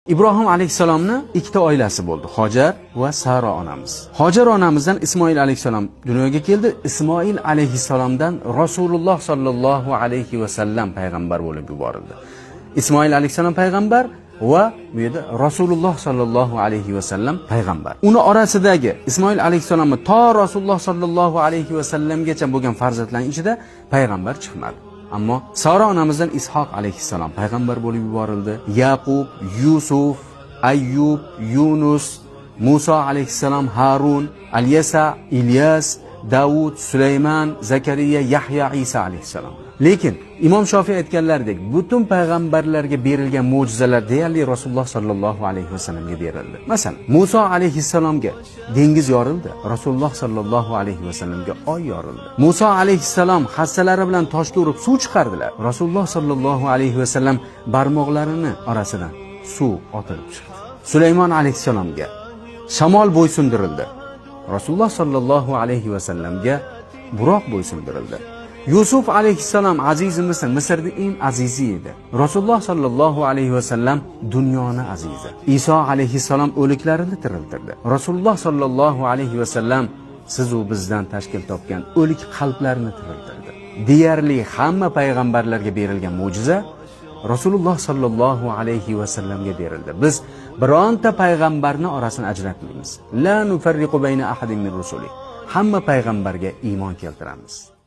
İbrahim alayhissalomning ikkita oilasi bo'ldi. Hojar va Sara onamiz. Hojar onamizdan Ismoil alayhissalom dunyoga keldi. Ismoil alayhissalomdan Rasululloh sallallohu alayhi va sallam payg'ambar bo'lib yuborildi. Ismoil alayhissalom payg'ambar va bu yerda Rasululloh sallallohu alayhi va sallam payg'ambar. Uni orasidagi Ismoil alayhissalomni to Rasululloh sallallohu alayhi va sallamgacha bo'lgan farzandlarning ichida payg'ambar chiqmadi. Ammo Sara onamizdan Ishoq alayhissalom payg'ambar bo'lib yuborildi. Yaqub, Yusuf, Ayyub, Yunus, Musa alayhissalom, Harun, Alyasa, Ilyas, Davud, Sulaymon, Zakariya, Yahya, Isa alayhissalom. Lekin Imom Shofiy aytganlaridek, butun payg'ambarlarga berilgan mo'jizalar deyarli Rasululloh sallallohu alayhi vasallamga berildi. Masalan, Musa alayhissalomga dengiz yorildi, Rasululloh sallallohu alayhi vasallamga oy yorildi. Musa alayhissalom hassalari bilan toshga urib suv chiqardilar. Rasululloh sallallohu alayhi vasallam barmoqlarini orasidan suv otilib chiqdi. Sulaymon alayhissalomga shamol bo'ysundirildi. Rasululloh sallallohu alayhi vasallamga buroq bo'ysundirildi. Yusuf alayhissalom azizi Misrning eng azizi edi. Rasululloh sallallohu alayhi vasallam dunyoni azizi. Iso alayhissalom o'liklarini tiriltirdi. Rasululloh sallallohu alayhi vasallam siz u bizdan tashkil topgan o'lik qalblarni tiriltirdi. Deyarli hamma payg'ambarlarga berilgan mo'jiza Rasululloh sallallohu alayhi vasallamga berildi. Biz bironta payg'ambarni orasini ajratmaymiz. La nufarriqu bayna ahadin min rusuli. Hamma payg'ambarga iymon keltiramiz.